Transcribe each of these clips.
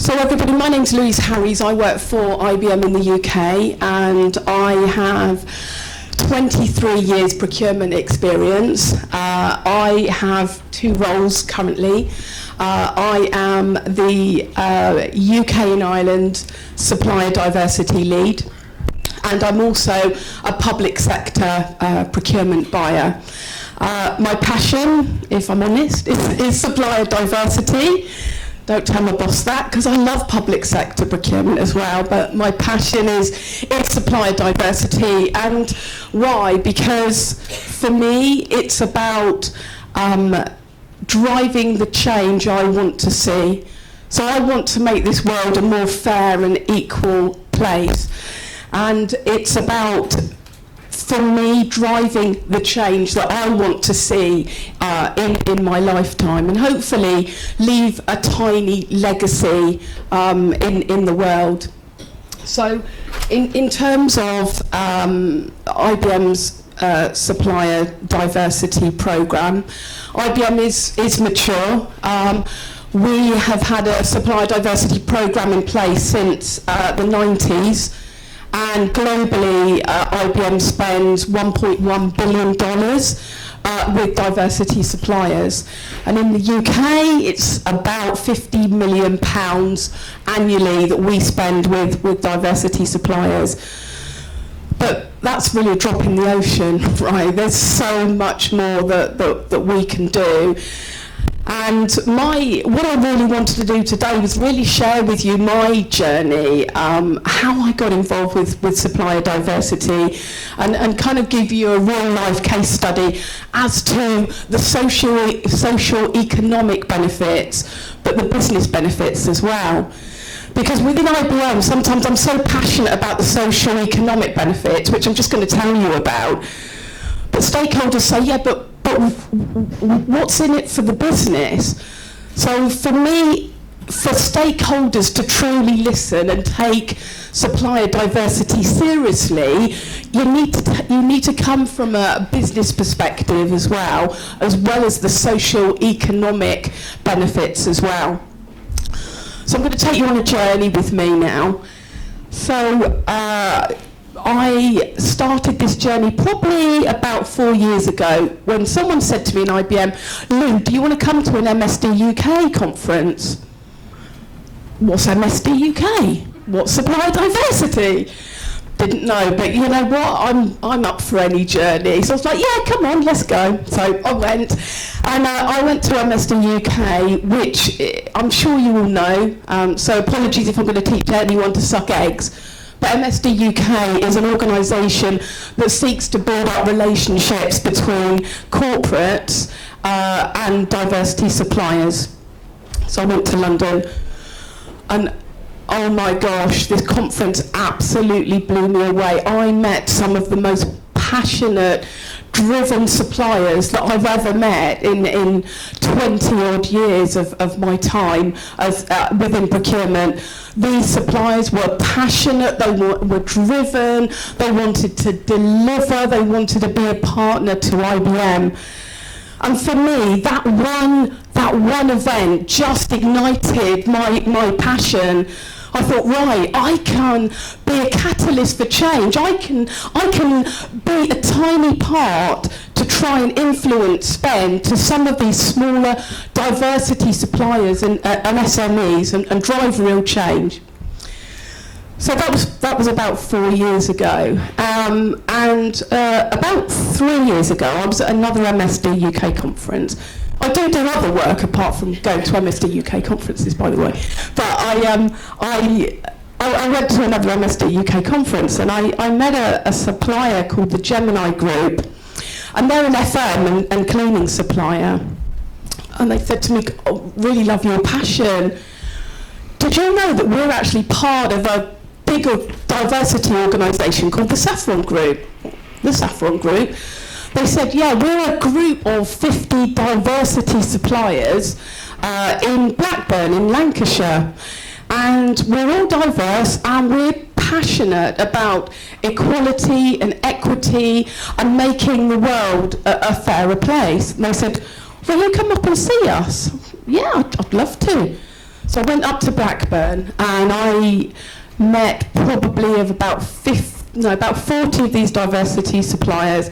So everybody, my name's Louise Harries. I work for IBM in the UK, and I have 23 years procurement experience. I have two roles currently. I am the UK and Ireland Supplier Diversity Lead, and I'm also a public sector procurement buyer. My passion, if I'm honest, is supplier diversity. Don't tell my boss that, because I love public sector procurement as well, but my passion is supplier diversity. And why? Because for me, it's about driving the change I want to see. So I want to make this world a more fair and equal place. And it's about, for me, driving the change that I want to see in my lifetime, and hopefully leave a tiny legacy in the world. So in terms of IBM's supplier diversity program, IBM is mature. We have had a supplier diversity program in place since the 90s. And globally, IBM spends $1.1 billion with diversity suppliers. And in the UK, it's about £50 million annually that we spend with diversity suppliers. But that's really a drop in the ocean, right? There's so much more that we can do. And what I really wanted to do today was really share with you my journey, how I got involved with supplier diversity, and kind of give you a real life case study as to the socio-economic benefits, but the business benefits as well. Because within IBM, sometimes I'm so passionate about the socio-economic benefits, which I'm just going to tell you about, but stakeholders say, yeah, but what's in it for the business? So for me, for stakeholders to truly listen and take supplier diversity seriously, you need to come from a business perspective as well as the socio-economic benefits as well. So I'm going to take you on a journey with me now. So I started this journey probably about 4 years ago when someone said to me in IBM, Lou, do you want to come to an MSD UK conference? What's MSD UK? What's supplier diversity? Didn't know, but you know what? I'm up for any journey. So I was like, yeah, come on, let's go. So I went, and I went to MSD UK, which I'm sure you all know. So apologies if I'm going to teach anyone to suck eggs. But MSD UK is an organisation that seeks to build up relationships between corporates and diversity suppliers. So I went to London, and oh my gosh, this conference absolutely blew me away. I met some of the most passionate, driven suppliers that I've ever met in 20 odd years of my time as within procurement. These suppliers were passionate, they were driven, they wanted to deliver, they wanted to be a partner to IBM. And for me, that one event just ignited my passion. I thought, right, I can be a catalyst for change. I can be a tiny part to try and influence spend to some of these smaller diversity suppliers and SMEs and drive real change. So that was about 4 years ago. And about 3 years ago, I was at another MSD UK conference. I do other work apart from going to MSD UK conferences, by the way. But I went to another MSD UK conference, and I met a supplier called the Gemini Group, and they're an FM and cleaning supplier. And they said to me, oh, really love your passion. Did you know that we're actually part of a bigger diversity organisation called the Saffron Group? The Saffron Group. They said, yeah, we're a group of 50 diversity suppliers in Blackburn, in Lancashire. And we're all diverse, and we're passionate about equality and equity and making the world a fairer place. And they said, will you come up and see us? Yeah, I'd love to. So I went up to Blackburn and I met probably of about 40 of these diversity suppliers.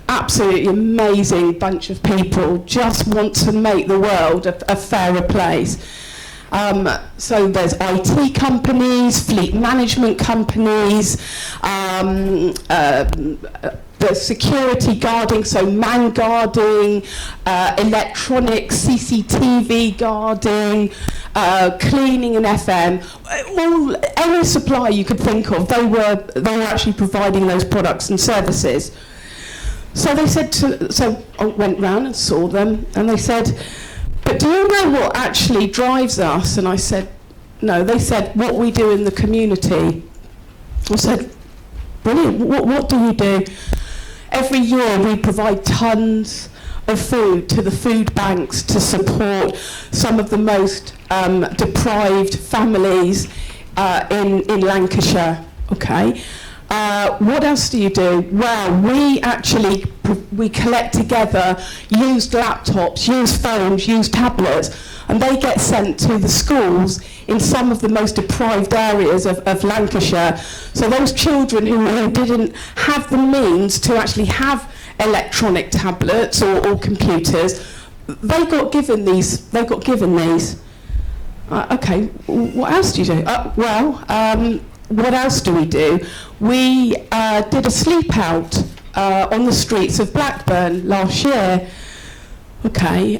Absolutely amazing bunch of people, just want to make the world a fairer place. So there's IT companies, fleet management companies, the security guarding, so man guarding, electronics, CCTV guarding, cleaning and FM, any supplier you could think of, they were actually providing those products and services. So they said so I went round and saw them, and they said, but do you know what actually drives us? And I said, no. They said, what we do in the community. I said, brilliant, what do you do? Every year we provide tons of food to the food banks to support some of the most deprived families in Lancashire. Okay. What else do you do? Well, we collect together used laptops, used phones, used tablets, and they get sent to the schools in some of the most deprived areas of Lancashire. So those children who didn't have the means to actually have electronic tablets or computers, they got given these. Okay, what else do you do? What else do we do? We did a sleep out on the streets of Blackburn last year. Okay,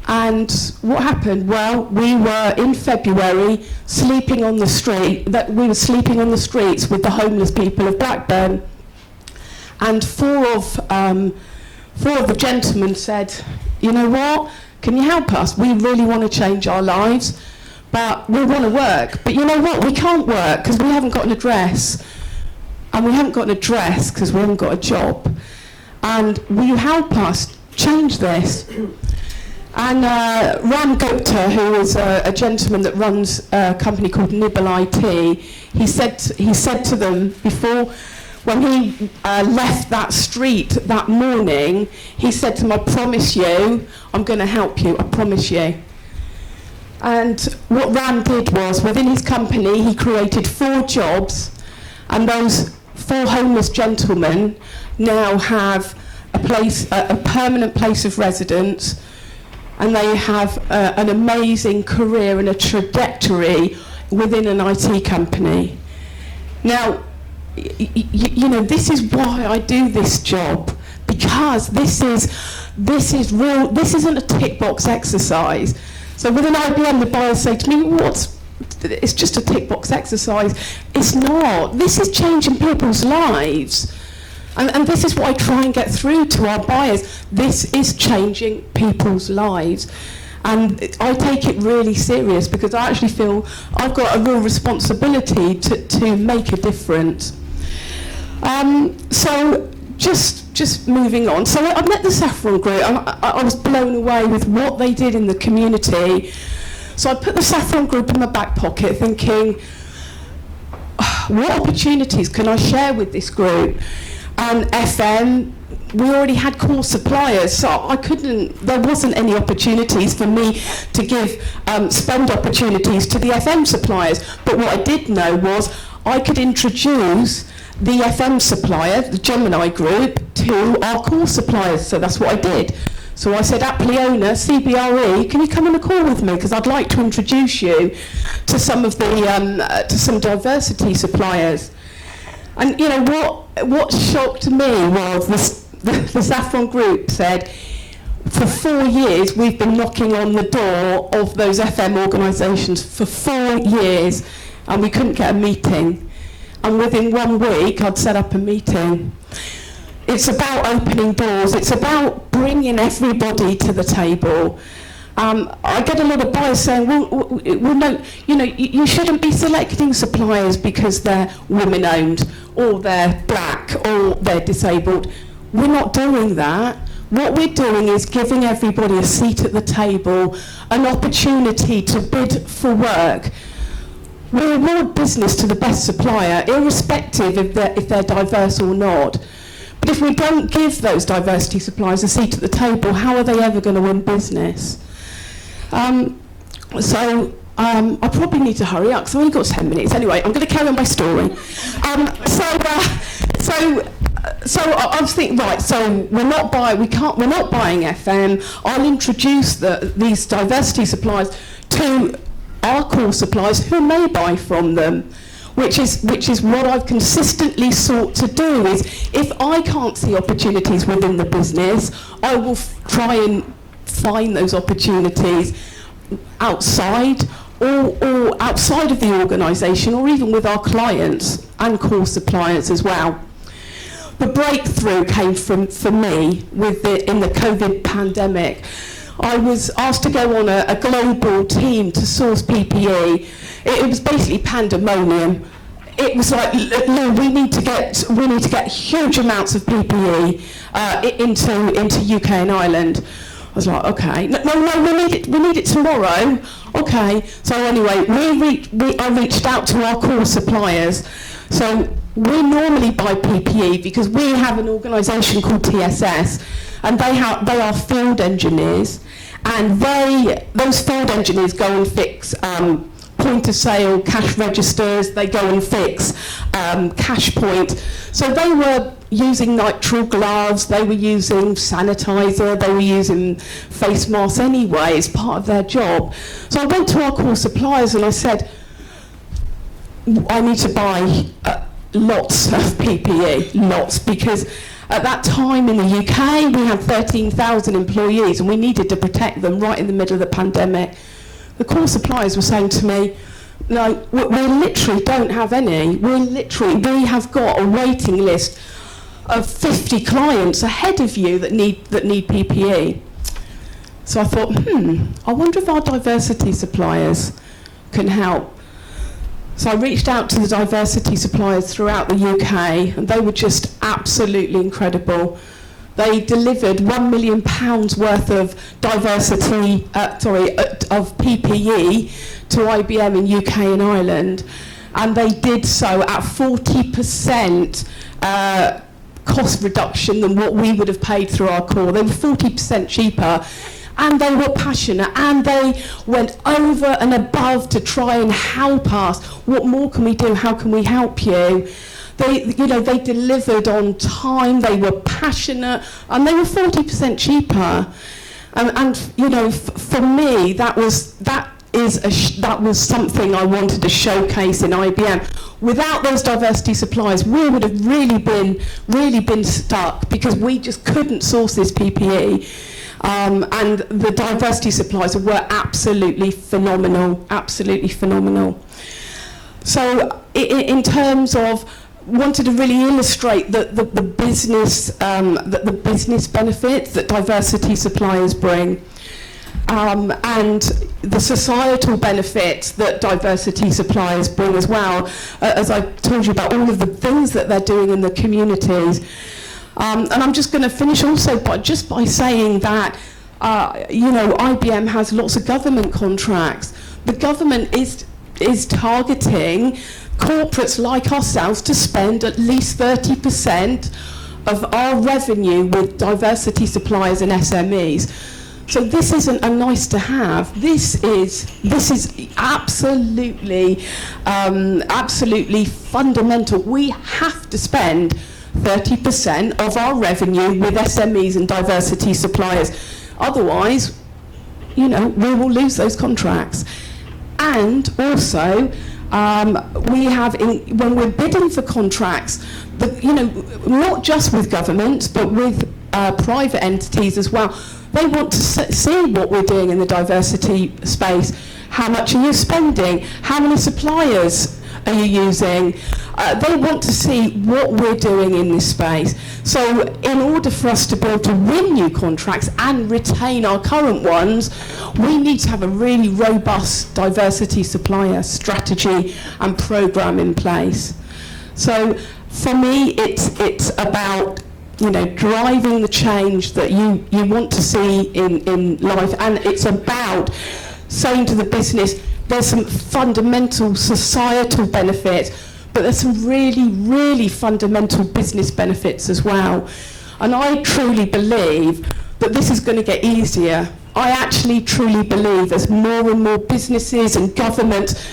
and what happened? Well, we were in February sleeping on the street. We were sleeping on the streets with the homeless people of Blackburn, and four of the gentlemen said, "You know what? Can you help us? We really want to change our lives. But we want to work. But you know what? We can't work because we haven't got an address. And we haven't got an address because we haven't got a job. And will you help us change this?" And Ram Gupta, who is a gentleman that runs a company called Nibble IT, he said to them before, when he left that street that morning, he said to them, "I promise you, I'm going to help you, I promise you." And what Ram did was, within his company, he created 4 jobs, and those 4 homeless gentlemen now have a permanent place of residence, and they have an amazing career and a trajectory within an IT company. Now, you know, this is why I do this job, because this is real. This isn't a tick box exercise. So within IBM, the buyers say to me, it's just a tick box exercise. It's not. This is changing people's lives. And this is what I try and get through to our buyers. This is changing people's lives. And I take it really serious because I actually feel I've got a real responsibility to make a difference. So just moving on. So I met the Saffron Group, and I was blown away with what they did in the community. So I put the Saffron Group in my back pocket thinking, what opportunities can I share with this group? And FM, we already had core suppliers, so there wasn't any opportunities for me to give spend opportunities to the FM suppliers. But what I did know was I could introduce the FM supplier, the Gemini Group, to our core suppliers. So that's what I did. So I said, Appliona, CBRE, can you come on a call with me? Because I'd like to introduce you to some of the to some diversity suppliers. And you know what shocked me was the Saffron Group said, for 4 years we've been knocking on the door of those FM organisations for 4 years, and we couldn't get a meeting. And within 1 week, I'd set up a meeting. It's about opening doors. It's about bringing everybody to the table. I get a lot of buyers saying, well, no, you shouldn't be selecting suppliers because they're women-owned, or they're black, or they're disabled. We're not doing that. What we're doing is giving everybody a seat at the table, an opportunity to bid for work. We award business to the best supplier, irrespective if they're diverse or not. But if we don't give those diversity suppliers a seat at the table, how are they ever going to win business? So I probably need to hurry up because I've only got 10 minutes. Anyway, I'm going to carry on my story. So I was thinking, right, so we're not buying FM. I'll introduce these diversity suppliers to our core suppliers who may buy from them, which is what I've consistently sought to do. Is if I can't see opportunities within the business, I will try and find those opportunities outside or outside of the organisation, or even with our clients and core suppliers as well. The breakthrough came for me in the COVID pandemic. I was asked to go on a global team to source PPE. It was basically pandemonium. It was like, no, we need to get huge amounts of PPE into UK and Ireland. I was like, okay, no, we need it tomorrow. Okay, so anyway, I reached out to our core suppliers. So we normally buy PPE because we have an organisation called TSS, and they are field engineers, and those field engineers go and fix point of sale cash registers. They go and fix cash point. So they were using nitrile gloves, they were using sanitizer, they were using face masks anyway as part of their job. So I went to our core suppliers and I said, I need to buy lots of PPE, lots, because at that time in the UK we had 13,000 employees and we needed to protect them right in the middle of the pandemic. The core suppliers were saying to me, no, we literally don't have any. We have got a waiting list of 50 clients ahead of you that need PPE. So I thought, I wonder if our diversity suppliers can help. So I reached out to the diversity suppliers throughout the UK, and they were just absolutely incredible. They delivered £1 million worth of of PPE to IBM in UK and Ireland, and they did so at 40% cost reduction than what we would have paid through our core. They were 40% cheaper, and they were passionate, and they went over and above to try and help us. What more can we do? How can we help you? They delivered on time. They were passionate, and they were 40% cheaper. And for me, that was something I wanted to showcase in IBM. Without those diversity suppliers, we would have really been stuck because we just couldn't source this PPE. And the diversity suppliers were absolutely phenomenal. So, in terms of wanted to really illustrate the business benefits that diversity suppliers bring, and the societal benefits that diversity suppliers bring as well. As I told you about all of the things that they're doing in the communities. And I'm just going to finish also by saying that IBM has lots of government contracts. The government is targeting corporates like ourselves to spend at least 30% of our revenue with diversity suppliers and SMEs. So this isn't a nice to have. This is absolutely fundamental. We have to spend 30% of our revenue with SMEs and diversity suppliers. Otherwise, we will lose those contracts. And also, when we're bidding for contracts, not just with government, but with private entities as well, they want to see what we're doing in the diversity space. How much are you spending? How many suppliers are you using? They want to see what we're doing in this space. So in order for us to be able to win new contracts and retain our current ones, we need to have a really robust diversity supplier strategy and program in place. So for me, it's about driving the change that you want to see in life, and it's about saying to the business, there's some fundamental societal benefits, but there's some really, really fundamental business benefits as well. And I truly believe that this is going to get easier I actually truly believe as more and more businesses and government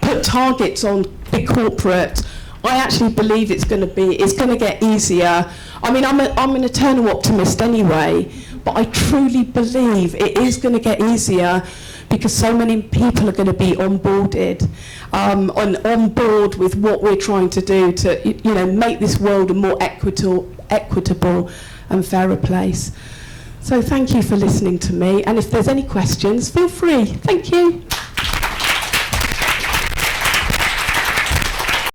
put targets on big corporate, I actually believe it's going to get easier. I mean, I'm an eternal optimist anyway, but I truly believe it is going to get easier because so many people are going to be onboarded, on board with what we're trying to do to, make this world a more equitable and fairer place. So thank you for listening to me, and if there's any questions, feel free. Thank you.